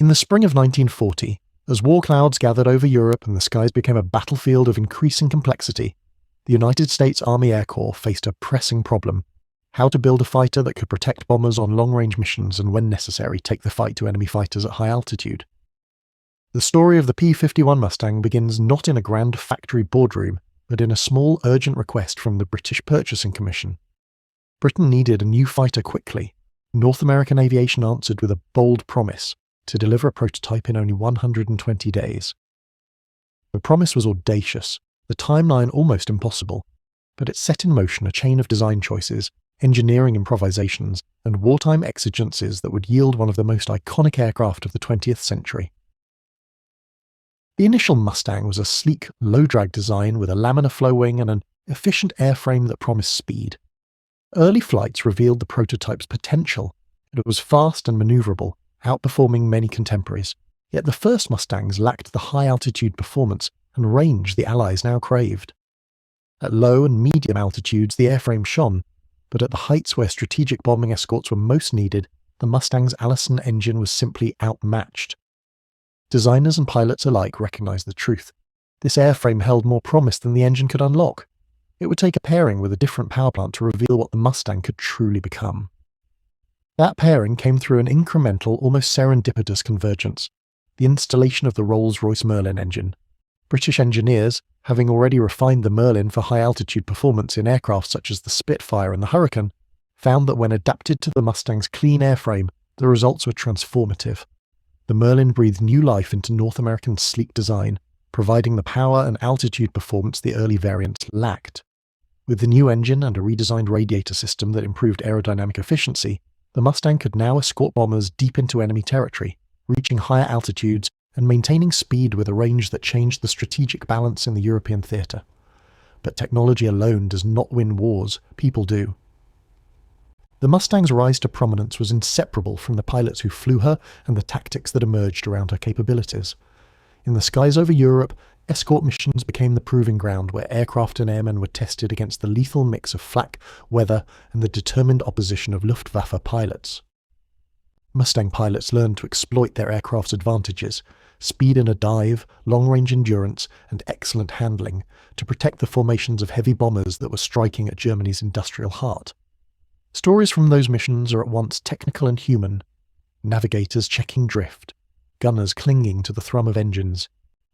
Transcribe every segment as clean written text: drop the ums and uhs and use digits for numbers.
In the spring of 1940, as war clouds gathered over Europe and the skies became a battlefield of increasing complexity, the United States Army Air Corps faced a pressing problem: how to build a fighter that could protect bombers on long-range missions and, when necessary, take the fight to enemy fighters at high altitude. The story of the P-51 Mustang begins not in a grand factory boardroom, but in a small, urgent request from the British Purchasing Commission. Britain needed a new fighter quickly. North American aviation answered with a bold promise to deliver a prototype in only 120 days. The promise was audacious, the timeline almost impossible, but it set in motion a chain of design choices, engineering improvisations, and wartime exigencies that would yield one of the most iconic aircraft of the 20th century. The initial Mustang was a sleek, low-drag design with a laminar flow wing and an efficient airframe that promised speed. Early flights revealed the prototype's potential. It was fast and maneuverable, outperforming many contemporaries, yet the first Mustangs lacked the high-altitude performance and range the Allies now craved. At low and medium altitudes the airframe shone, but at the heights where strategic bombing escorts were most needed, the Mustang's Allison engine was simply outmatched. Designers and pilots alike recognized the truth. This airframe held more promise than the engine could unlock. It would take a pairing with a different power plant to reveal what the Mustang could truly become. That pairing came through an incremental, almost serendipitous convergence: the installation of the Rolls-Royce Merlin engine. British engineers, having already refined the Merlin for high-altitude performance in aircraft such as the Spitfire and the Hurricane, found that when adapted to the Mustang's clean airframe, the results were transformative. The Merlin breathed new life into North American sleek design, providing the power and altitude performance the early variants lacked. With the new engine and a redesigned radiator system that improved aerodynamic efficiency, the Mustang could now escort bombers deep into enemy territory, reaching higher altitudes and maintaining speed with a range that changed the strategic balance in the European theatre. But technology alone does not win wars, people do. The Mustang's rise to prominence was inseparable from the pilots who flew her and the tactics that emerged around her capabilities. In the skies over Europe, escort missions became the proving ground where aircraft and airmen were tested against the lethal mix of flak, weather, and the determined opposition of Luftwaffe pilots. Mustang pilots learned to exploit their aircraft's advantages: speed in a dive, long-range endurance, and excellent handling, to protect the formations of heavy bombers that were striking at Germany's industrial heart. Stories from those missions are at once technical and human: navigators checking drift, gunners clinging to the thrum of engines,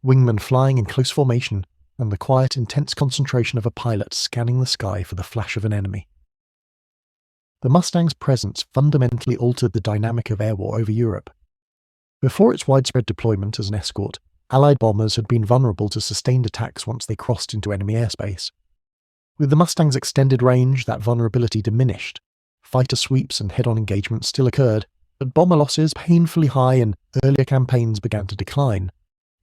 wingmen flying in close formation, and the quiet, intense concentration of a pilot scanning the sky for the flash of an enemy. The Mustang's presence fundamentally altered the dynamic of air war over Europe. Before its widespread deployment as an escort, Allied bombers had been vulnerable to sustained attacks once they crossed into enemy airspace. With the Mustang's extended range, that vulnerability diminished. Fighter sweeps and head-on engagements still occurred, but bomber losses, painfully high in earlier campaigns, began to decline.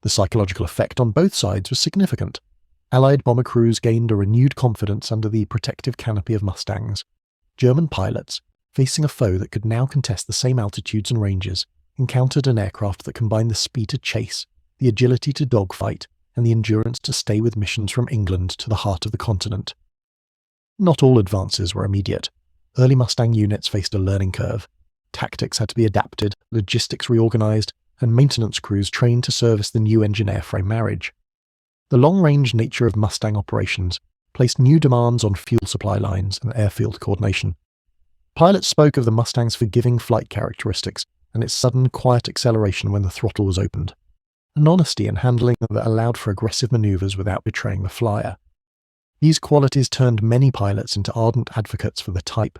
The psychological effect on both sides was significant. Allied bomber crews gained a renewed confidence under the protective canopy of Mustangs. German pilots, facing a foe that could now contest the same altitudes and ranges, encountered an aircraft that combined the speed to chase, the agility to dogfight, and the endurance to stay with missions from England to the heart of the continent. Not all advances were immediate. Early Mustang units faced a learning curve. Tactics had to be adapted, logistics reorganized, and maintenance crews trained to service the new engine airframe marriage. The long-range nature of Mustang operations placed new demands on fuel supply lines and airfield coordination. Pilots spoke of the Mustang's forgiving flight characteristics and its sudden, quiet acceleration when the throttle was opened, an honesty in handling that allowed for aggressive maneuvers without betraying the flyer. These qualities turned many pilots into ardent advocates for the type,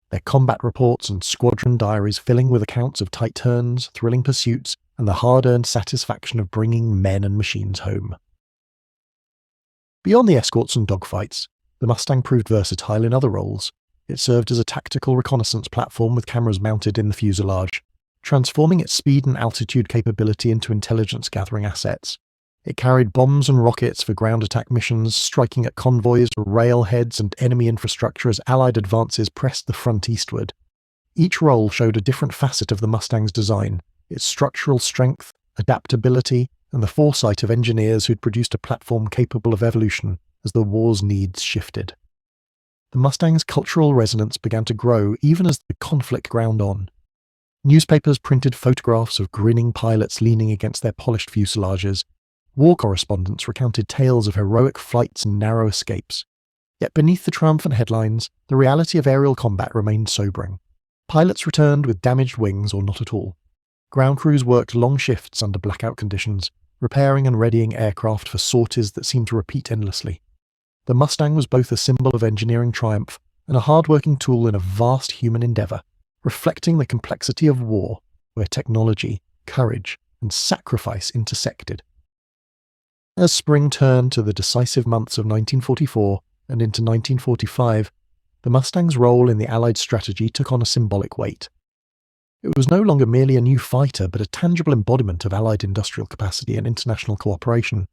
their combat reports and squadron diaries filling with accounts of tight turns, thrilling pursuits, and the hard-earned satisfaction of bringing men and machines home. Beyond the escorts and dogfights, the Mustang proved versatile in other roles. It served as a tactical reconnaissance platform with cameras mounted in the fuselage, transforming its speed and altitude capability into intelligence-gathering assets. It carried bombs and rockets for ground attack missions, striking at convoys, railheads, and enemy infrastructure as Allied advances pressed the front eastward. Each role showed a different facet of the Mustang's design: its structural strength, adaptability, and the foresight of engineers who'd produced a platform capable of evolution as the war's needs shifted. The Mustang's cultural resonance began to grow even as the conflict ground on. Newspapers printed photographs of grinning pilots leaning against their polished fuselages. War correspondents recounted tales of heroic flights and narrow escapes. Yet beneath the triumphant headlines, the reality of aerial combat remained sobering. Pilots returned with damaged wings or not at all. Ground crews worked long shifts under blackout conditions, repairing and readying aircraft for sorties that seemed to repeat endlessly. The Mustang was both a symbol of engineering triumph and a hard-working tool in a vast human endeavour, reflecting the complexity of war, where technology, courage, and sacrifice intersected. As spring turned to the decisive months of 1944 and into 1945, the Mustang's role in the Allied strategy took on a symbolic weight. It was no longer merely a new fighter, but a tangible embodiment of Allied industrial capacity and international cooperation.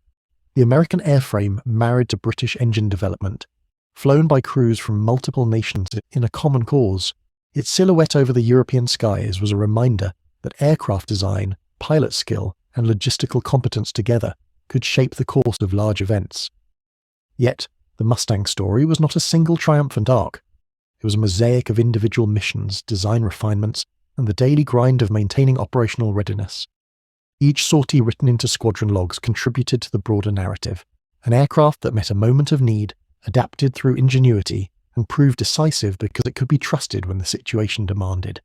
The American airframe married to British engine development, flown by crews from multiple nations in a common cause. Its silhouette over the European skies was a reminder that aircraft design, pilot skill, and logistical competence together could shape the course of large events. Yet, the Mustang story was not a single triumphant arc. It was a mosaic of individual missions, design refinements, and the daily grind of maintaining operational readiness. Each sortie written into squadron logs contributed to the broader narrative, an aircraft that met a moment of need, adapted through ingenuity, and proved decisive because it could be trusted when the situation demanded.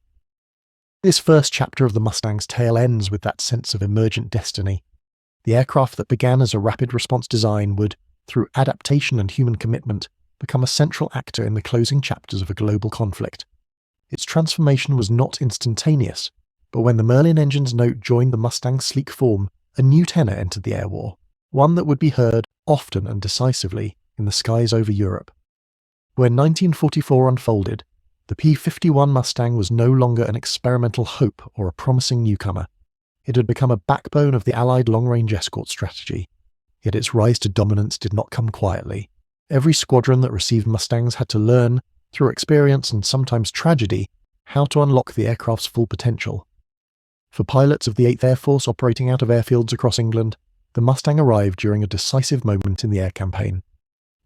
This first chapter of the Mustang's tale ends with that sense of emergent destiny. The aircraft that began as a rapid response design would, through adaptation and human commitment, become a central actor in the closing chapters of a global conflict. Its transformation was not instantaneous, but when the Merlin engine's note joined the Mustang's sleek form, a new tenor entered the air war, one that would be heard often and decisively in the skies over Europe. When 1944 unfolded, the P-51 Mustang was no longer an experimental hope or a promising newcomer. It had become a backbone of the Allied long-range escort strategy. Yet its rise to dominance did not come quietly. Every squadron that received Mustangs had to learn, through experience and sometimes tragedy, how to unlock the aircraft's full potential. For pilots of the 8th Air Force operating out of airfields across England, the Mustang arrived during a decisive moment in the air campaign.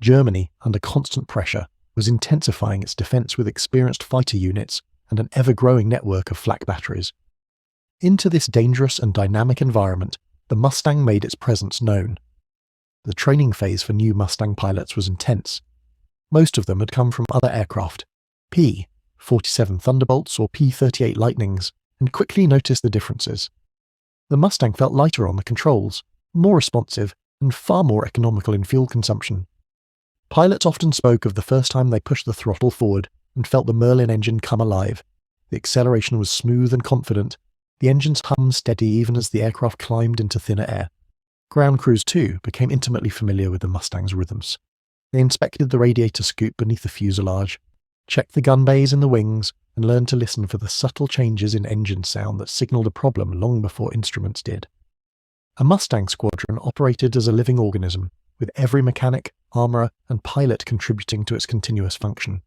Germany, under constant pressure, was intensifying its defence with experienced fighter units and an ever-growing network of flak batteries. Into this dangerous and dynamic environment, the Mustang made its presence known. The training phase for new Mustang pilots was intense. Most of them had come from other aircraft, P-47 Thunderbolts or P-38 Lightnings, and quickly noticed the differences. The Mustang felt lighter on the controls, more responsive, and far more economical in fuel consumption. Pilots often spoke of the first time they pushed the throttle forward and felt the Merlin engine come alive. The acceleration was smooth and confident, the engine's hum steady even as the aircraft climbed into thinner air. Ground crews, too, became intimately familiar with the Mustang's rhythms. They inspected the radiator scoop beneath the fuselage, checked the gun bays in the wings, and learned to listen for the subtle changes in engine sound that signalled a problem long before instruments did. A Mustang squadron operated as a living organism, with every mechanic, armourer, and pilot contributing to its continuous function.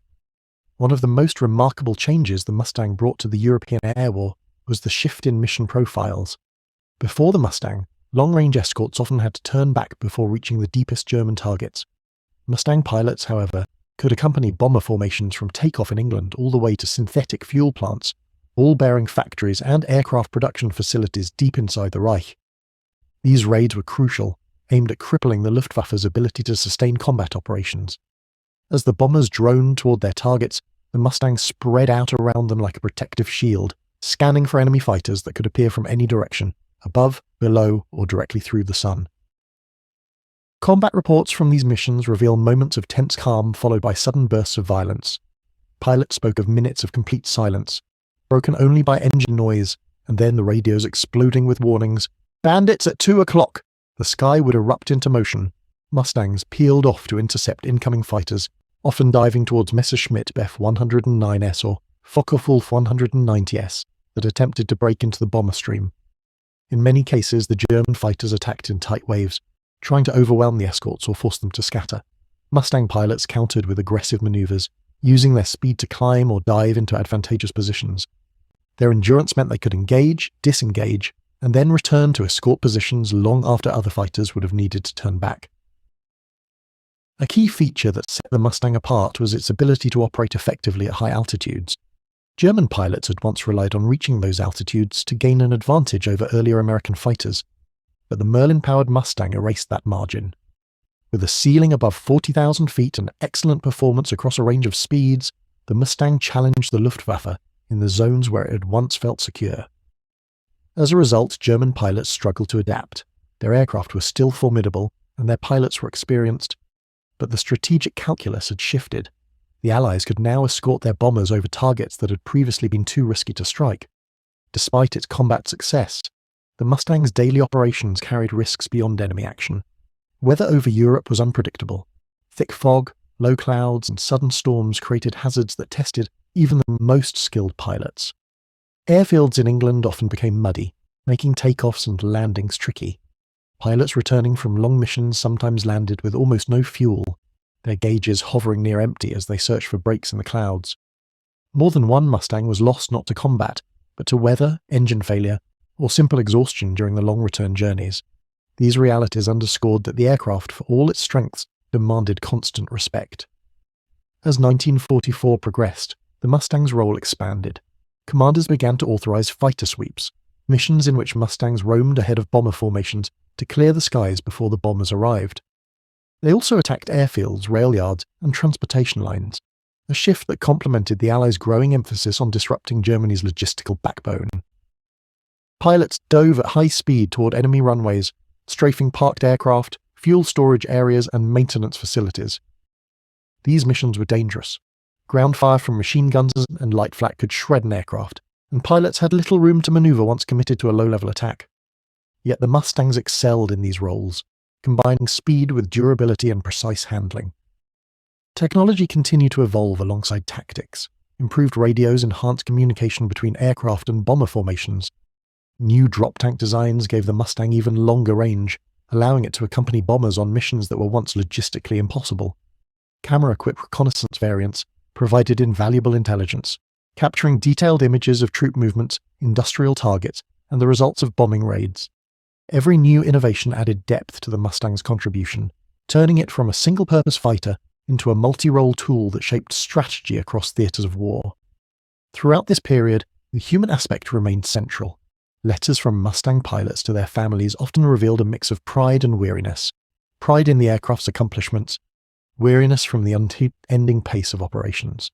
One of the most remarkable changes the Mustang brought to the European air war was the shift in mission profiles. Before the Mustang, long-range escorts often had to turn back before reaching the deepest German targets. Mustang pilots, however, could accompany bomber formations from takeoff in England all the way to synthetic fuel plants, all bearing factories and aircraft production facilities deep inside the Reich. These raids were crucial, aimed at crippling the Luftwaffe's ability to sustain combat operations. As the bombers droned toward their targets, the Mustangs spread out around them like a protective shield, scanning for enemy fighters that could appear from any direction, above, below, or directly through the sun. Combat reports from these missions reveal moments of tense calm followed by sudden bursts of violence. Pilots spoke of minutes of complete silence, broken only by engine noise, and then the radios exploding with warnings. "Bandits at 2 o'clock!" The sky would erupt into motion. Mustangs peeled off to intercept incoming fighters, often diving towards Messerschmitt Bf 109S or Focke-Wulf 190S that attempted to break into the bomber stream. In many cases, the German fighters attacked in tight waves, trying to overwhelm the escorts or force them to scatter. Mustang pilots countered with aggressive maneuvers, using their speed to climb or dive into advantageous positions. Their endurance meant they could engage, disengage, and then return to escort positions long after other fighters would have needed to turn back. A key feature that set the Mustang apart was its ability to operate effectively at high altitudes. German pilots had once relied on reaching those altitudes to gain an advantage over earlier American fighters, but the Merlin-powered Mustang erased that margin. With a ceiling above 40,000 feet and excellent performance across a range of speeds, the Mustang challenged the Luftwaffe in the zones where it had once felt secure. As a result, German pilots struggled to adapt. Their aircraft were still formidable, and their pilots were experienced, but the strategic calculus had shifted. The Allies could now escort their bombers over targets that had previously been too risky to strike. Despite its combat success, the Mustang's daily operations carried risks beyond enemy action. Weather over Europe was unpredictable. Thick fog, low clouds, and sudden storms created hazards that tested even the most skilled pilots. Airfields in England often became muddy, making takeoffs and landings tricky. Pilots returning from long missions sometimes landed with almost no fuel, their gauges hovering near empty as they searched for breaks in the clouds. More than one Mustang was lost not to combat, but to weather, engine failure, or simple exhaustion during the long return journeys. These realities underscored that the aircraft, for all its strengths, demanded constant respect. As 1944 progressed, the Mustang's role expanded. Commanders began to authorize fighter sweeps, missions in which Mustangs roamed ahead of bomber formations to clear the skies before the bombers arrived. They also attacked airfields, rail yards, and transportation lines, a shift that complemented the Allies' growing emphasis on disrupting Germany's logistical backbone. Pilots dove at high speed toward enemy runways, strafing parked aircraft, fuel storage areas, and maintenance facilities. These missions were dangerous. Ground fire from machine guns and light flak could shred an aircraft, and pilots had little room to maneuver once committed to a low-level attack. Yet the Mustangs excelled in these roles, combining speed with durability and precise handling. Technology continued to evolve alongside tactics. Improved radios enhanced communication between aircraft and bomber formations. New drop tank designs gave the Mustang even longer range, allowing it to accompany bombers on missions that were once logistically impossible. Camera-equipped reconnaissance variants provided invaluable intelligence, capturing detailed images of troop movements, industrial targets, and the results of bombing raids. Every new innovation added depth to the Mustang's contribution, turning it from a single-purpose fighter into a multi-role tool that shaped strategy across theatres of war. Throughout this period, the human aspect remained central. Letters from Mustang pilots to their families often revealed a mix of pride and weariness. Pride in the aircraft's accomplishments, weariness from the unending pace of operations.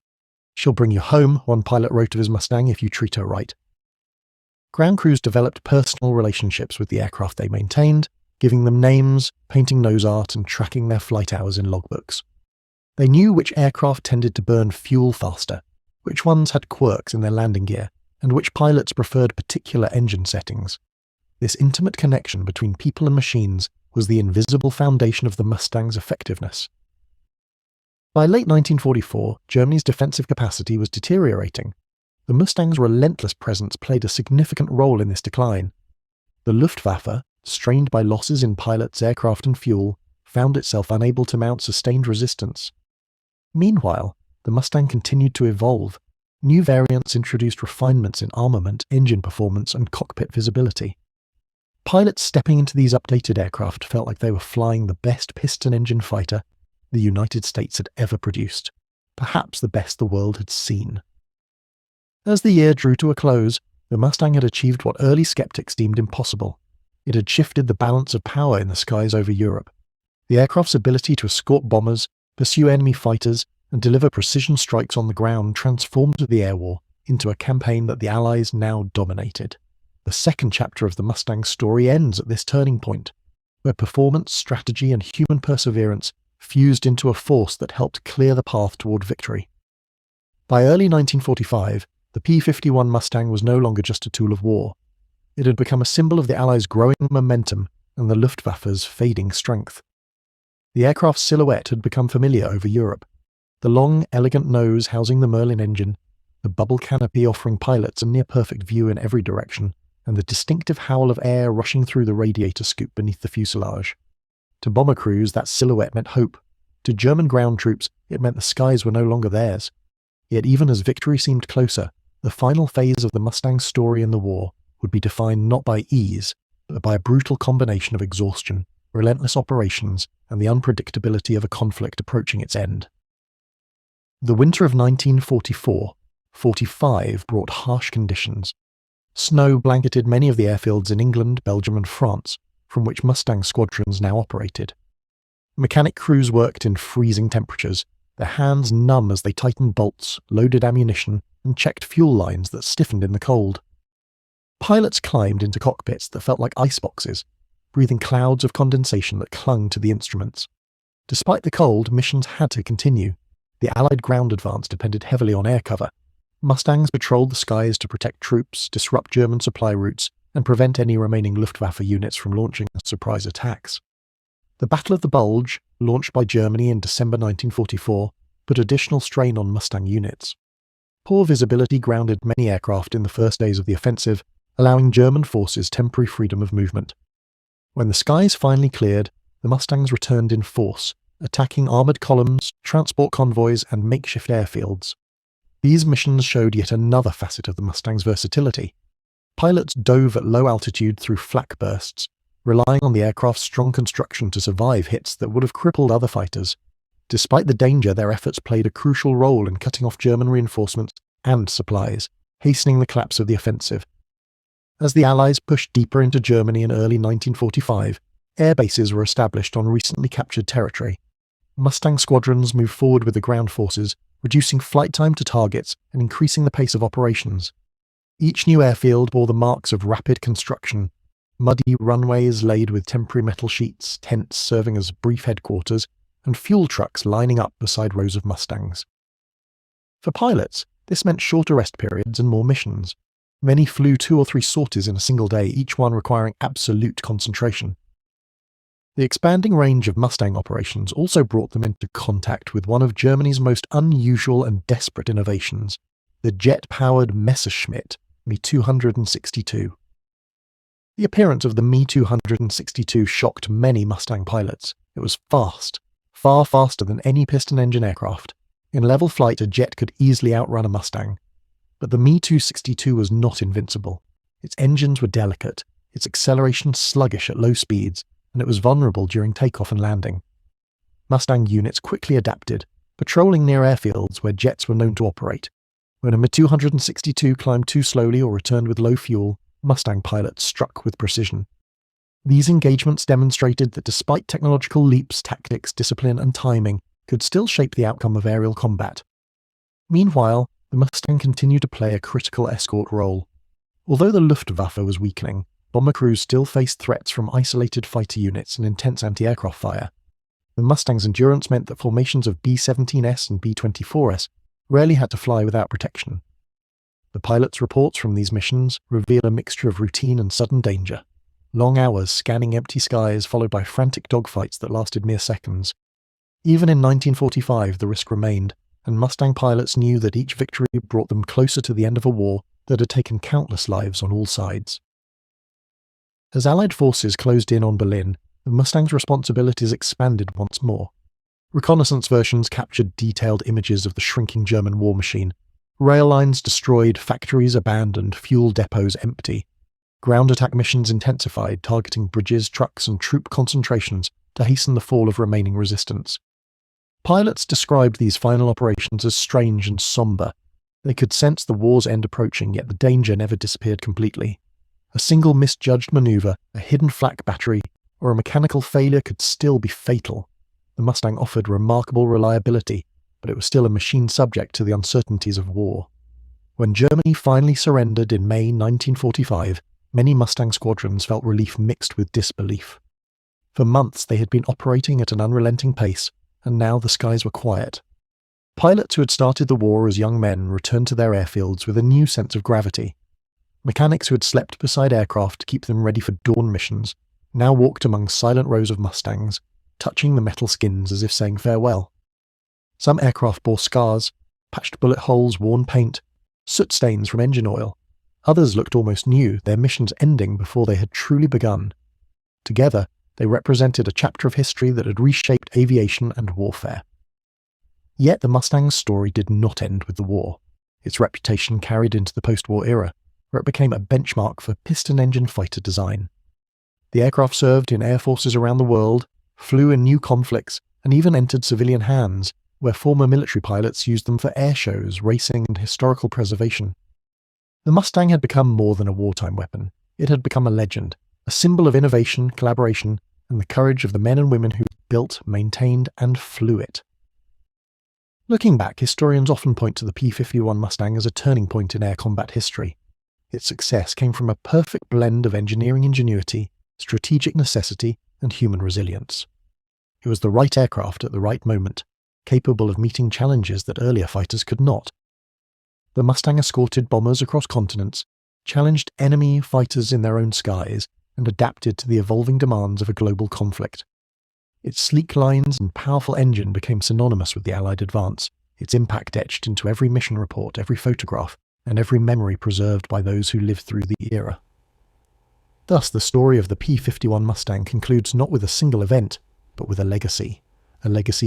"She'll bring you home," one pilot wrote of his Mustang, "if you treat her right." Ground crews developed personal relationships with the aircraft they maintained, giving them names, painting nose art, and tracking their flight hours in logbooks. They knew which aircraft tended to burn fuel faster, which ones had quirks in their landing gear, and which pilots preferred particular engine settings. This intimate connection between people and machines was the invisible foundation of the Mustang's effectiveness. By late 1944, Germany's defensive capacity was deteriorating. The Mustang's relentless presence played a significant role in this decline. The Luftwaffe, strained by losses in pilots, aircraft, and fuel, found itself unable to mount sustained resistance. Meanwhile, the Mustang continued to evolve. New variants introduced refinements in armament, engine performance, and cockpit visibility. Pilots stepping into these updated aircraft felt like they were flying the best piston-engine fighter the United States had ever produced, perhaps the best the world had seen. As the year drew to a close, the Mustang had achieved what early skeptics deemed impossible. It had shifted the balance of power in the skies over Europe. The aircraft's ability to escort bombers, pursue enemy fighters, and deliver precision strikes on the ground transformed the air war into a campaign that the Allies now dominated. The second chapter of the Mustang's story ends at this turning point, where performance, strategy, and human perseverance fused into a force that helped clear the path toward victory. By early 1945, the P-51 Mustang was no longer just a tool of war. It had become a symbol of the Allies' growing momentum and the Luftwaffe's fading strength. The aircraft's silhouette had become familiar over Europe. The long, elegant nose housing the Merlin engine, the bubble canopy offering pilots a near-perfect view in every direction, and the distinctive howl of air rushing through the radiator scoop beneath the fuselage. To bomber crews, that silhouette meant hope. To German ground troops, it meant the skies were no longer theirs. Yet even as victory seemed closer, the final phase of the Mustang's story in the war would be defined not by ease, but by a brutal combination of exhaustion, relentless operations, and the unpredictability of a conflict approaching its end. The winter of 1944, '45 brought harsh conditions. Snow blanketed many of the airfields in England, Belgium and France, from which Mustang squadrons now operated. Mechanic crews worked in freezing temperatures, their hands numb as they tightened bolts, loaded ammunition, and checked fuel lines that stiffened in the cold. Pilots climbed into cockpits that felt like iceboxes, breathing clouds of condensation that clung to the instruments. Despite the cold, missions had to continue. The Allied ground advance depended heavily on air cover. Mustangs patrolled the skies to protect troops, disrupt German supply routes, and prevent any remaining Luftwaffe units from launching surprise attacks. The Battle of the Bulge, launched by Germany in December 1944, put additional strain on Mustang units. Poor visibility grounded many aircraft in the first days of the offensive, allowing German forces temporary freedom of movement. When the skies finally cleared, the Mustangs returned in force, attacking armoured columns, transport convoys, and makeshift airfields. These missions showed yet another facet of the Mustang's versatility. Pilots dove at low altitude through flak bursts, relying on the aircraft's strong construction to survive hits that would have crippled other fighters. Despite the danger, their efforts played a crucial role in cutting off German reinforcements and supplies, hastening the collapse of the offensive. As the Allies pushed deeper into Germany in early 1945, air bases were established on recently captured territory. Mustang squadrons moved forward with the ground forces, reducing flight time to targets and increasing the pace of operations. Each new airfield bore the marks of rapid construction: muddy runways laid with temporary metal sheets, tents serving as brief headquarters, and fuel trucks lining up beside rows of Mustangs. For pilots, this meant shorter rest periods and more missions. Many flew 2 or 3 sorties in a single day, each one requiring absolute concentration. The expanding range of Mustang operations also brought them into contact with one of Germany's most unusual and desperate innovations, the jet-powered Messerschmitt Me-262. The appearance of the Me-262 shocked many Mustang pilots. It was fast, far faster than any piston-engine aircraft. In level flight, a jet could easily outrun a Mustang. But the Me-262 was not invincible. Its engines were delicate, its acceleration sluggish at low speeds, and it was vulnerable during takeoff and landing. Mustang units quickly adapted, patrolling near airfields where jets were known to operate. When a Me-262 climbed too slowly or returned with low fuel, Mustang pilots struck with precision. These engagements demonstrated that despite technological leaps, tactics, discipline, and timing could still shape the outcome of aerial combat. Meanwhile, the Mustang continued to play a critical escort role. Although the Luftwaffe was weakening, bomber crews still faced threats from isolated fighter units and intense anti-aircraft fire. The Mustang's endurance meant that formations of B-17S and B-24S rarely had to fly without protection. The pilots' reports from these missions reveal a mixture of routine and sudden danger. Long hours scanning empty skies followed by frantic dogfights that lasted mere seconds. Even in 1945, the risk remained, and Mustang pilots knew that each victory brought them closer to the end of a war that had taken countless lives on all sides. As Allied forces closed in on Berlin, the Mustang's responsibilities expanded once more. Reconnaissance versions captured detailed images of the shrinking German war machine. Rail lines destroyed, factories abandoned, fuel depots empty. Ground attack missions intensified, targeting bridges, trucks, and troop concentrations to hasten the fall of remaining resistance. Pilots described these final operations as strange and somber. They could sense the war's end approaching, yet the danger never disappeared completely. A single misjudged maneuver, a hidden flak battery, or a mechanical failure could still be fatal. The Mustang offered remarkable reliability, but it was still a machine subject to the uncertainties of war. When Germany finally surrendered in May 1945, many Mustang squadrons felt relief mixed with disbelief. For months they had been operating at an unrelenting pace, and now the skies were quiet. Pilots who had started the war as young men returned to their airfields with a new sense of gravity. Mechanics who had slept beside aircraft to keep them ready for dawn missions now walked among silent rows of Mustangs, touching the metal skins as if saying farewell. Some aircraft bore scars, patched bullet holes, worn paint, soot stains from engine oil. Others looked almost new, their missions ending before they had truly begun. Together, they represented a chapter of history that had reshaped aviation and warfare. Yet the Mustang's story did not end with the war. Its reputation carried into the post-war era, where it became a benchmark for piston-engine fighter design. The aircraft served in air forces around the world, flew in new conflicts, and even entered civilian hands, where former military pilots used them for air shows, racing, and historical preservation. The Mustang had become more than a wartime weapon. It had become a legend, a symbol of innovation, collaboration, and the courage of the men and women who built, maintained, and flew it. Looking back, historians often point to the P-51 Mustang as a turning point in air combat history. Its success came from a perfect blend of engineering ingenuity, strategic necessity, and human resilience. It was the right aircraft at the right moment, capable of meeting challenges that earlier fighters could not. The Mustang escorted bombers across continents, challenged enemy fighters in their own skies, and adapted to the evolving demands of a global conflict. Its sleek lines and powerful engine became synonymous with the Allied advance, its impact etched into every mission report, every photograph, and every memory preserved by those who lived through the era. Thus, the story of the P-51 Mustang concludes not with a single event, but with a legacy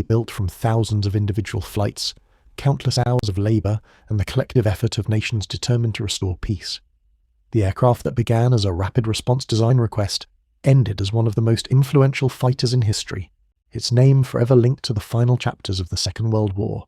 built from thousands of individual flights, countless hours of labour, and the collective effort of nations determined to restore peace. The aircraft that began as a rapid response design request ended as one of the most influential fighters in history, its name forever linked to the final chapters of the Second World War.